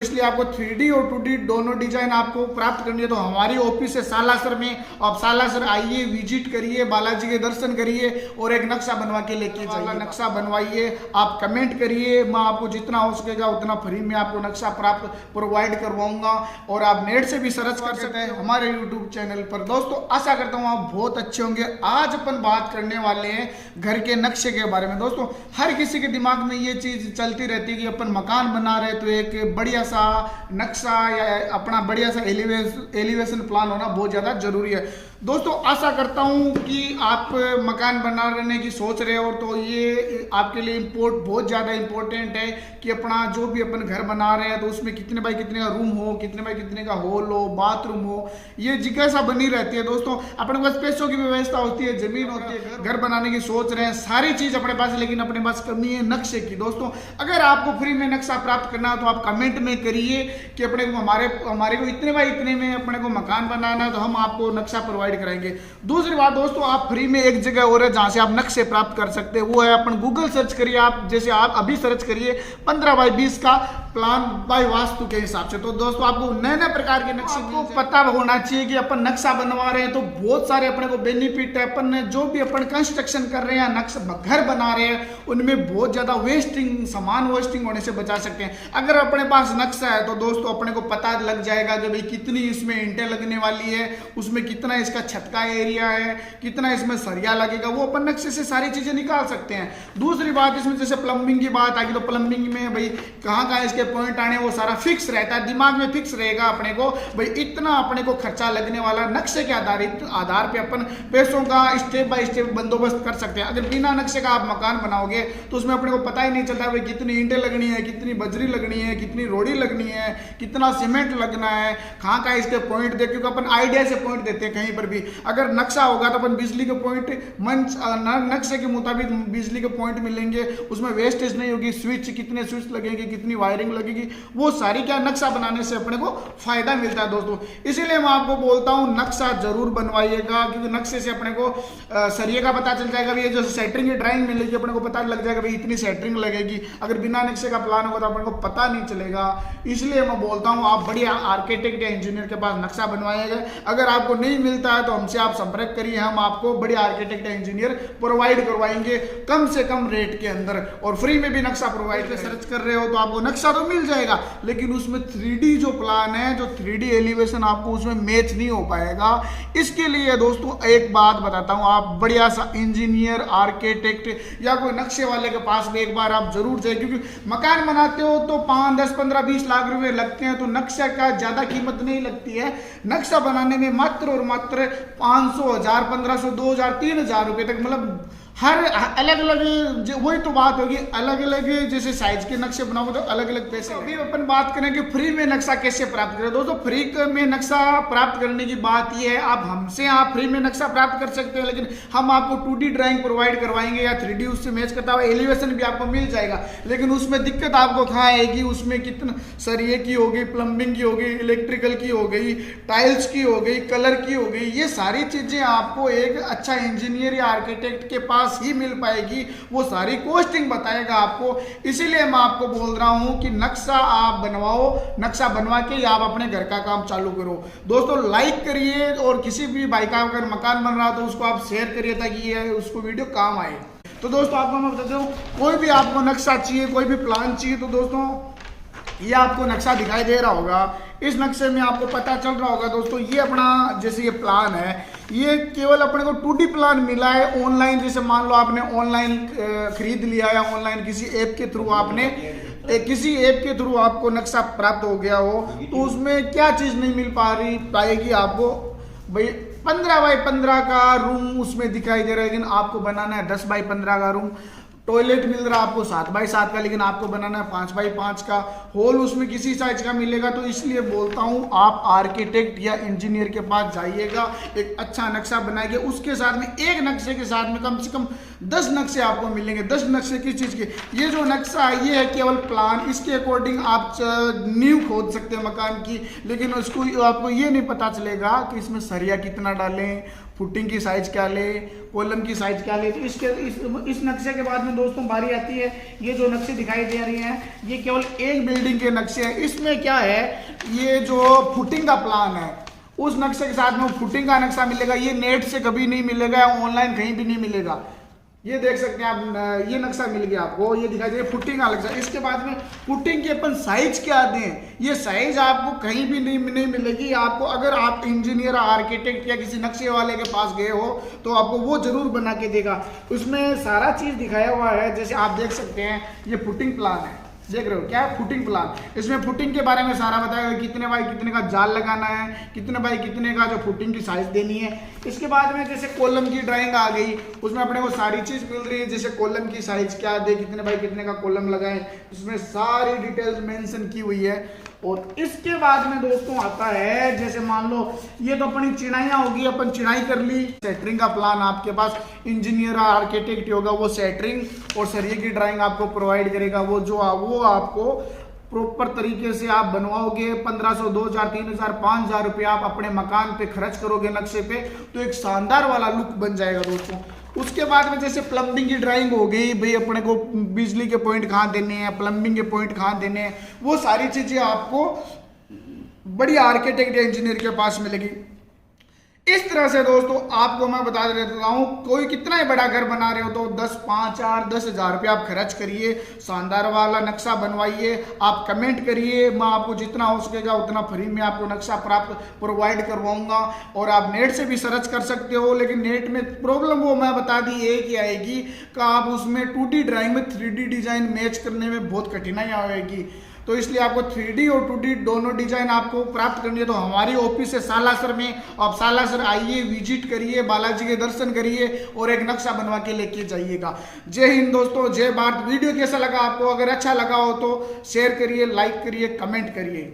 इसलिए आपको 3D और 2D दोनों डिजाइन आपको प्राप्त करनी है तो हमारी ऑफिस है सालासर में। आप सालासर आइए, विजिट करिए, बालाजी के दर्शन करिए और एक नक्शा बनवा के लेके जाइए। नक्शा बनवाइए, आप कमेंट करिए, मैं आपको जितना हो सकेगा उतना फ्री में आपको नक्शा प्राप्त प्रोवाइड करवाऊंगा। और आप नेट से भी सर्च कर सकते हैं हमारे यूट्यूब चैनल पर। दोस्तों आशा करता हूँ आप बहुत अच्छे होंगे। आज अपन बात करने वाले हैं घर के नक्शे के बारे में। दोस्तों हर किसी के दिमाग में ये चीज चलती रहती है कि अपन मकान बना रहे तो एक बढ़िया सा नक्शा या अपना बढ़िया सा एलिवेशन प्लान होना बहुत ज्यादा जरूरी है। दोस्तों आशा करता हूं कि आप मकान बनाने की सोच रहे हो तो ये आपके लिए बहुत ज्यादा इंपॉर्टेंट है कि अपना जो भी अपन घर बना रहे हैं तो उसमें कितने बाई कितने का रूम हो, कितने बाई कितने का हॉल हो, बाथरूम हो, ये जिज्ञासा बनी रहती है। दोस्तों अपने पास पैसों की व्यवस्था होती है, जमीन होती है, घर बनाने की सोच रहे हैं, सारी चीज अपने पास है, लेकिन अपने पास कमी है नक्शे की। दोस्तों अगर आपको फ्री में नक्शा प्राप्त करना है तो आप कमेंट में करिए कि अपने को हमारे को इतने बाई इतने में अपने को मकान बनाना है तो हम आपको नक्शा प्रोवाइड कराएंगे। दूसरी बात दोस्तों, आप फ्री में एक जगह और है जहां से आप नक्शे प्राप्त कर सकते हैं, वो है अपन गूगल सर्च करिए। आप जैसे आप अभी सर्च करिए 15 बाई 20 का प्लान बाय वास्तु के हिसाब से। तो दोस्तों आपको नए नए प्रकार के नक्शे को पता होना चाहिए कि अपन नक्शा बनवा रहे हैं तो बहुत सारे अपने को बेनिफिट है। अपन ने जो भी अपन कंस्ट्रक्शन कर रहे हैं, नक्शा घर बना रहे हैं, उनमें बहुत ज्यादा सामान वेस्टिंग होने से बचा सकते हैं। अगर अपने पास नक्शा है तो दोस्तों अपने को पता लग जाएगा कि भाई कितनी इसमें ईंटें लगने वाली है, उसमें कितना इसका छत का एरिया है, कितना इसमें सरिया लगेगा, वो अपन नक्शे से सारी चीजें निकाल सकते हैं। दूसरी बात इसमें जैसे प्लम्बिंग की बात आएगी तो प्लम्बिंग में भाई कहाँ इसके पॉइंट आने वो सारा फिक्स रहता है, दिमाग में फिक्स रहेगा अपने को भाई इतना अपने को खर्चा लगने वाला। नक्शे के आधार पे अपन पैसों का स्टेप बाय स्टेप बंदोबस्त कर सकते हैं। अगर बिना नक्शे का आप मकान बनाओगे तो उसमें अपने को पता ही नहीं चलता भाई कितनी ईंटें लगनी है, कितनी बजरी लगनी है, कितनी रोड़ी लगनी है, कितना सीमेंट लगना है, कहाँ इसके पॉइंट देख, क्योंकि अपन आइडिया से पॉइंट देते हैं कहीं पर भी। अगर नक्शा होगा तो अपन बिजली के पॉइंट नक्शे के मुताबिक बिजली के पॉइंट मिलेंगे, उसमें वेस्टेज नहीं होगी, स्विच कितने स्विच लगेंगे, कितनी वायरिंग लगेगी, वो सारी क्या नक्शा बनाने से अपने को फायदा मिलता है। दोस्तों इसीलिए मैं आपको बोलता हूं नक्शा जरूर बनवाइएगा, क्योंकि नक्शे से अपने को सरिये का पता चल जाएगा। ये जो सेंटरिंग की ड्राइंग मिलेगी अपने को पता लग जाएगा भाई इतनी सेंटरिंग लगेगी। अगर बिना नक्शे का प्लान होगा तो अपने को पता नहीं चलेगा। इसलिए मैं बोलता हूं आप बढ़िया आर्किटेक्ट या इंजीनियर के पास नक्शा बनवाइएगा। अगर आपको नहीं मिलता है तो हमसे आप संपर्क करिए, हम आपको बढ़िया आर्किटेक्ट या इंजीनियर प्रोवाइड करवाएंगे कम से कम रेट के अंदर, और फ्री में भी नक्शा प्रोवाइड कर। सर्च कर रहे हो तो आपको नक्शा तो मिल जाएगा, लेकिन उसमें 3D जो प्लान है, जो 3D एलिवेशन आपको उसमें मैच नहीं हो पाएगा। इसके लिए दोस्तों एक बात बताता हूं, आप बढ़िया सा इंजीनियर, आर्किटेक्ट या कोई नक्शे वाले के पास भी एक बार आप जरूर जाइए, क्योंकि मकान बनाते हो तो 5, 10, 15, 20 लाख रुपए लगते हैं, तो नक्शा का ज्यादा कीमत नहीं लगती है। नक्शा बनाने में मात्र और मात्र 500, 1000, 1500, 2000, 3000 रुपए तक, मतलब हर अलग अलग वही तो बात होगी, अलग अलग जैसे साइज के नक्शे बनाओगे तो अलग अलग पैसे। अभी अपन बात करें कि फ्री में नक्शा कैसे प्राप्त करें। दोस्तों फ्री में नक्शा प्राप्त करने की बात यह है, आप हमसे आप फ्री में नक्शा प्राप्त कर सकते हैं, लेकिन हम आपको 2D ड्राइंग प्रोवाइड करवाएंगे या 3D उससे मैच करता हुआ एलिवेशन भी आपको मिल जाएगा। लेकिन उसमें दिक्कत आपको कहाँ आएगी, उसमें कितना सरिये की हो गई, प्लम्बिंग की हो गई, इलेक्ट्रिकल की हो गई, टाइल्स की हो गई, कलर की हो गई, ये सारी चीजें आपको एक अच्छा इंजीनियर या आर्किटेक्ट के पास ही मिल पाएगी। वो सारी कॉस्टिंग बताएगा आपको। इसीलिए मैं आपको बोल रहा हूं कि नक्शा आप बनवाओ, नक्शा बनवा के आप अपने घर का काम चालू करो। दोस्तों लाइक करिए, और किसी भी भाई का अगर मकान बन रहा तो उसको आप शेयर करिए ताकि ये उसको वीडियो काम आए। तो दोस्तों आपको मैं बताता हूं, कोई भी आपको नक्शा चाहिए, कोई भी प्लान चाहिए, तो दोस्तों ये आपको नक्शा दिखाई दे रहा होगा। इस नक्शे में आपको पता चल रहा होगा दोस्तों, ये अपना जैसे ये प्लान है, ये केवल अपने को 2D प्लान मिला है ऑनलाइन। जैसे मान लो आपने ऑनलाइन खरीद लिया या ऑनलाइन किसी ऐप के थ्रू आपने किसी ऐप के थ्रू आपको नक्शा प्राप्त हो गया हो, तो उसमें क्या चीज नहीं मिल पाएगी आपको भाई 15 बाई 15 का रूम उसमें दिखाई दे रहा है, लेकिन आपको बनाना है 10 बाई 15 का रूम। टॉयलेट मिल रहा है आपको 7 बाई 7 का, लेकिन आपको बनाना है 5 बाई 5 का। हॉल उसमें किसी साइज का मिलेगा। तो इसलिए बोलता हूं आप आर्किटेक्ट या इंजीनियर के पास जाइएगा, एक अच्छा नक्शा बनाइए, उसके साथ में एक नक्शे के साथ में कम से कम 10 नक्शे आपको मिलेंगे। 10 नक्शे किस चीज के, ये जो नक्शा है ये है केवल प्लान, इसके अकॉर्डिंग आप नींव खोद सकते हैं मकान की, लेकिन उसको आपको ये नहीं पता चलेगा कि इसमें सरिया कितना डालें, फुटिंग की साइज क्या ले, कॉलम की साइज क्या ले। तो इस नक्शे के बाद में दोस्तों बारी आती है, ये जो नक्शे दिखाई दे रहे हैं ये केवल एक बिल्डिंग के नक्शे हैं। इसमें क्या है, ये जो फुटिंग का प्लान है उस नक्शे के साथ में फुटिंग का नक्शा मिलेगा। ये नेट से कभी नहीं मिलेगा, ऑनलाइन कहीं भी नहीं मिलेगा। ये देख सकते हैं आप, ये नक्शा मिल गया आपको, ये दिखाई दे फुटिंग का नक्शा। इसके बाद में फुटिंग के अपन साइज क्या दें, ये साइज आपको कहीं भी नहीं मिलेगी। आपको अगर आप इंजीनियर आर्किटेक्ट या किसी नक्शे वाले के पास गए हो तो आपको वो जरूर बना के देगा। उसमें सारा चीज दिखाया हुआ है, जैसे आप देख सकते हैं ये फुटिंग प्लान है, देख रहे हो क्या है फुटिंग प्लान। इसमें फुटिंग के बारे में सारा बताया गया, कितने बाई कितने का जाल लगाना है, कितने बाई कितने का जो फुटिंग की साइज देनी है। इसके बाद में जैसे कॉलम की ड्राइंग आ गई, उसमें अपने को सारी चीज मिल रही है, जैसे कॉलम की साइज क्या दे, कितने बाई कितने का कॉलम लगाए, उसमें सारी डिटेल्स मेंशन की हुई है। और इसके बाद में दोस्तों आता है, जैसे मान लो ये तो अपनी चिनाइयां होगी, अपन चिनाई कर ली। सेटरिंग का प्लान आपके पास इंजीनियर आर्किटेक्ट होगा, वो सेटरिंग और सरिये की ड्राइंग आपको प्रोवाइड करेगा। वो आपको प्रॉपर तरीके से आप बनवाओगे। 1500, 2000, 3000, 5000 रुपया आप अपने मकान पे खर्च करोगे नक्शे पे, तो एक शानदार वाला लुक बन जाएगा दोस्तों। उसके बाद में जैसे प्लम्बिंग की ड्राइंग हो गई, भाई अपने को बिजली के पॉइंट कहाँ देने हैं, प्लम्बिंग के पॉइंट कहाँ देने हैं, वो सारी चीजें आपको बड़ी आर्किटेक्ट या इंजीनियर के पास मिलेगी। इस तरह से दोस्तों आपको मैं बता देता हूँ, कोई कितना ही बड़ा घर बना रहे हो तो 10, 5, 4, 10,000 रुपया आप खर्च करिए, शानदार वाला नक्शा बनवाइए। आप कमेंट करिए, मैं आपको जितना हो सकेगा उतना फ्री में आपको नक्शा प्रोवाइड करवाऊंगा। और आप नेट से भी सर्च कर सकते हो, लेकिन नेट में प्रॉब्लम वो मैं बता दी एक ही आएगी कि आप उसमें 2D ड्राइंग में 3D डिजाइन मैच करने में बहुत कठिनाई आएगी। तो इसलिए आपको 3D और 2D दोनों डिजाइन आपको प्राप्त करनी है तो हमारी ऑफिस है सालासर में। आप सालासर आइए, विजिट करिए, बालाजी के दर्शन करिए और एक नक्शा बनवा के लेके जाइएगा। जय हिंद दोस्तों, जय भारत। वीडियो कैसा लगा आपको? अगर अच्छा लगा हो तो शेयर करिए, लाइक करिए, कमेंट करिए।